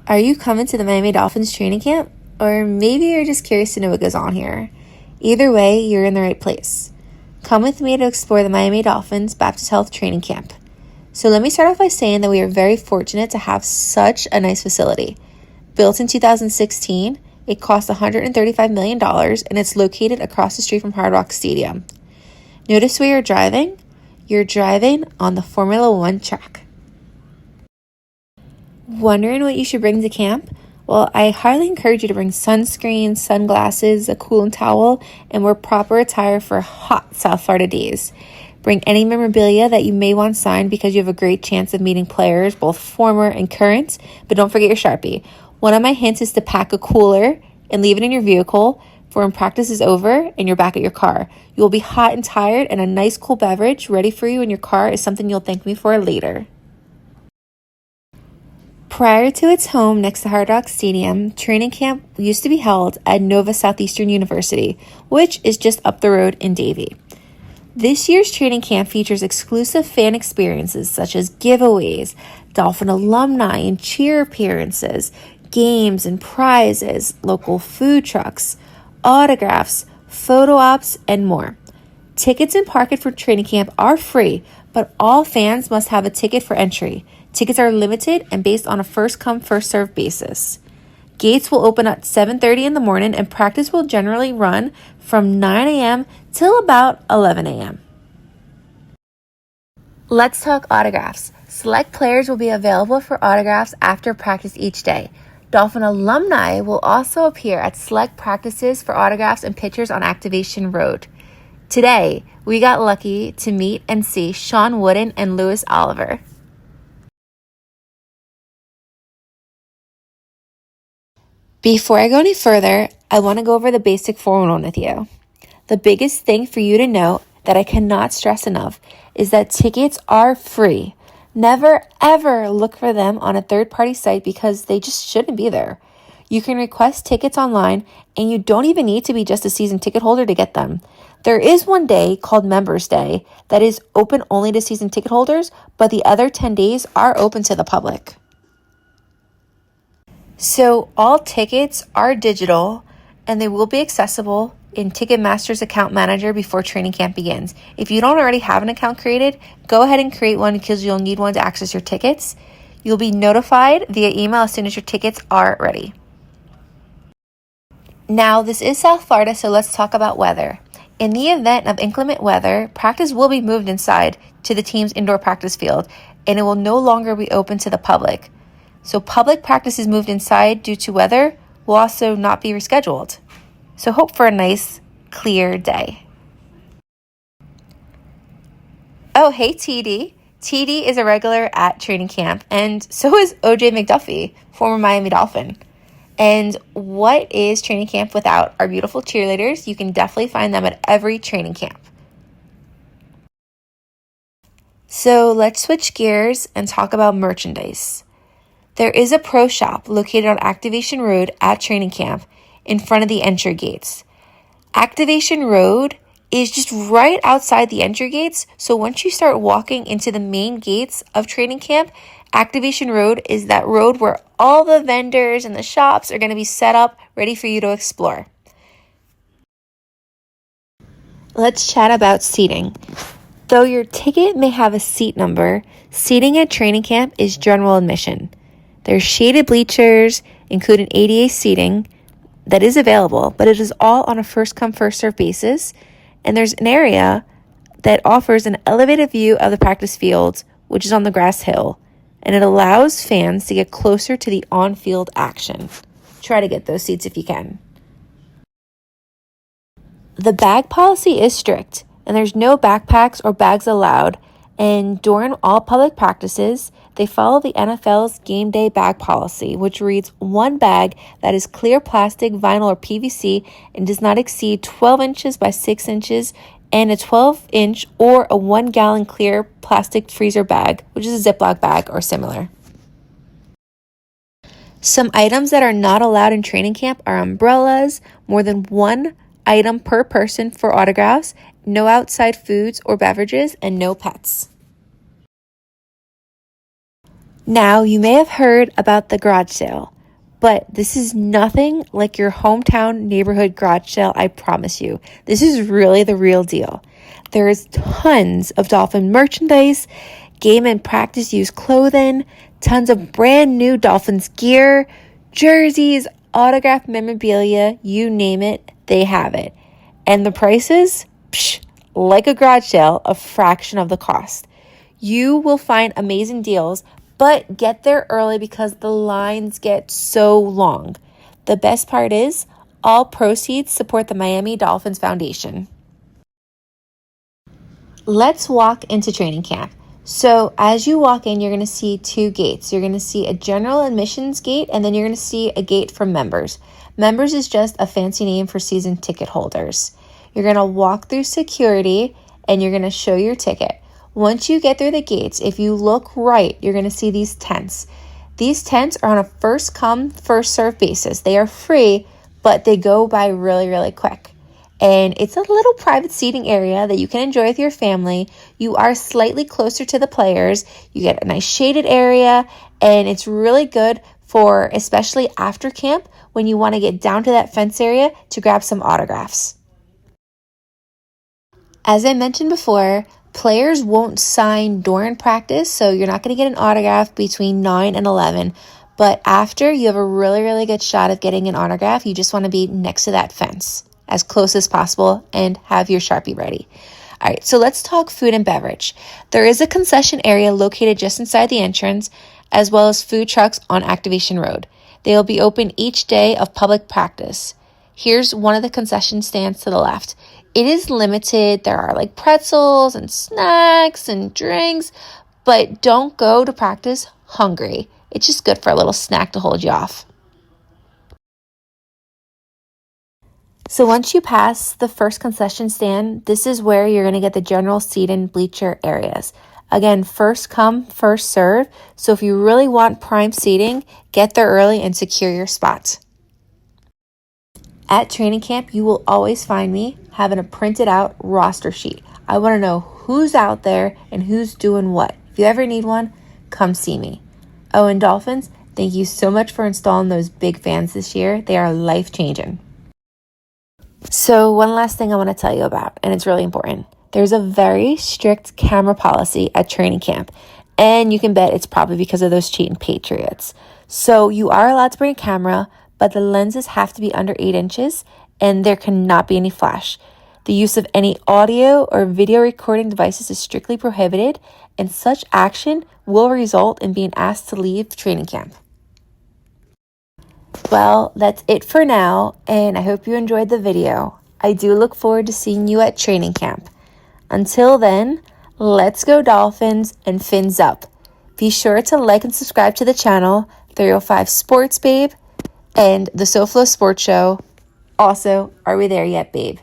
Are you coming to the Miami Dolphins Training Camp? Or maybe you're just curious to know what goes on here. Either way, you're in the right place. Come with me to explore the Miami Dolphins Baptist Health Training Camp. So let me start off by saying that we are very fortunate to have such a nice facility. Built in 2016, it cost $135 million and it's located across the street from Hard Rock Stadium. Notice where you're driving? You're driving on the Formula One track. Wondering what you should bring to camp? Well, I highly encourage you to bring sunscreen, sunglasses, a cooling towel, and wear proper attire for hot South Florida days. Bring any memorabilia that you may want signed because you have a great chance of meeting players, both former and current, but don't forget your Sharpie. One of my hints is to pack a cooler and leave it in your vehicle for when practice is over and you're back at your car. You will be hot and tired, and a nice cool beverage ready for you in your car is something you'll thank me for later. Prior to its home next to Hard Rock Stadium, training camp used to be held at Nova Southeastern University, which is just up the road in Davie. This year's training camp features exclusive fan experiences such as giveaways, Dolphin alumni and cheer appearances, games and prizes, local food trucks, autographs, photo ops, and more. Tickets and parking for training camp are free, but all fans must have a ticket for entry. Tickets are limited and based on a first-come, first-served basis. Gates will open at 7:30 in the morning and practice will generally run from 9 a.m. till about 11 a.m. Let's talk autographs. Select players will be available for autographs after practice each day. Dolphin alumni will also appear at select practices for autographs and pictures on Activation Road. Today, we got lucky to meet and see Sean Wooden and Louis Oliver. Before I go any further, I want to go over the basic 411 with you. The biggest thing for you to know that I cannot stress enough is that tickets are free. Never ever look for them on a third-party site because they just shouldn't be there. You can request tickets online and you don't even need to be just a season ticket holder to get them. There is one day called Members Day that is open only to season ticket holders, but the other 10 days are open to the public. So all tickets are digital and they will be accessible in Ticketmaster's account manager before training camp begins. If you don't already have an account created, go ahead and create one because you'll need one to access your tickets. You'll be notified via email as soon as your tickets are ready. Now, this is South Florida, so let's talk about weather. In the event of inclement weather, practice will be moved inside to the team's indoor practice field and it will no longer be open to the public. So public practices moved inside due to weather will also not be rescheduled. So hope for a nice, clear day. Oh, hey, TD. TD is a regular at training camp, and so is OJ McDuffie, former Miami Dolphin. And what is training camp without our beautiful cheerleaders? You can definitely find them at every training camp. So let's switch gears and talk about merchandise. There is a pro shop located on Activation Road at training camp in front of the entry gates. Activation Road is just right outside the entry gates, so once you start walking into the main gates of training camp, Activation Road is that road where all the vendors and the shops are going to be set up ready for you to explore. Let's chat about seating. Though your ticket may have a seat number, seating at training camp is general admission. There's shaded bleachers, including ADA seating, that is available, but it is all on a first-come, first-served basis. And there's an area that offers an elevated view of the practice field, which is on the grass hill, and it allows fans to get closer to the on-field action. Try to get those seats if you can. The bag policy is strict, and there's no backpacks or bags allowed, and during all public practices, they follow the NFL's game day bag policy, which reads one bag that is clear plastic, vinyl, or PVC and does not exceed 12 inches by 6 inches, and a 12-inch or a 1-gallon clear plastic freezer bag, which is a Ziploc bag or similar. Some items that are not allowed in training camp are umbrellas, more than one item per person for autographs, no outside foods or beverages, and no pets. Now, you may have heard about the garage sale. But this is nothing like your hometown neighborhood garage sale, I promise you. This is really the real deal. There is tons of Dolphin merchandise, game and practice use clothing, tons of brand new Dolphins gear, jerseys, autographed memorabilia, you name it, they have it. And the prices? Psh, like a garage sale, a fraction of the cost. You will find amazing deals, but get there early because the lines get so long. The best part is, all proceeds support the Miami Dolphins Foundation. Let's walk into training camp. So as you walk in, you're going to see two gates. You're going to see a general admissions gate, and then you're going to see a gate for members. Members is just a fancy name for season ticket holders. You're going to walk through security, and you're going to show your ticket. Once you get through the gates, if you look right, you're going to see these tents. These tents are on a first come, first serve basis. They are free, but they go by really, really quick. And it's a little private seating area that you can enjoy with your family. You are slightly closer to the players. You get a nice shaded area, and it's really good for, especially after camp, when you want to get down to that fence area to grab some autographs. As I mentioned before, players won't sign during practice, so you're not going to get an autograph between 9 and 11. But after, you have a really, really good shot of getting an autograph. You just want to be next to that fence as close as possible and have your Sharpie ready. All right, so let's talk food and beverage. There is a concession area located just inside the entrance, as well as food trucks on Activation Road. They will be open each day of public practice. Here's one of the concession stands to the left. It is limited. There are like pretzels and snacks and drinks, but don't go to practice hungry. It's just good for a little snack to hold you off. So once you pass the first concession stand, this is where you're going to get the general seat and bleacher areas. Again, first come, first serve. So if you really want prime seating, get there early and secure your spot. At training camp, you will always find me having a printed out roster sheet. I want to know who's out there and who's doing what. If you ever need one, come see me. Oh, and Dolphins, thank you so much for installing those big fans this year. They are life-changing. So one last thing I want to tell you about, and it's really important. There's a very strict camera policy at training camp, and you can bet it's probably because of those cheating Patriots. So you are allowed to bring a camera, but the lenses have to be under 8 inches, and there cannot be any flash. The use of any audio or video recording devices is strictly prohibited, and such action will result in being asked to leave training camp. Well, that's it for now, and I hope you enjoyed the video. I do look forward to seeing you at training camp. Until then, let's go Dolphins and fins up. Be sure to like and subscribe to the channel, 305 Sports Babe, and the SoFlo Sports Show. Also, are we there yet, babe?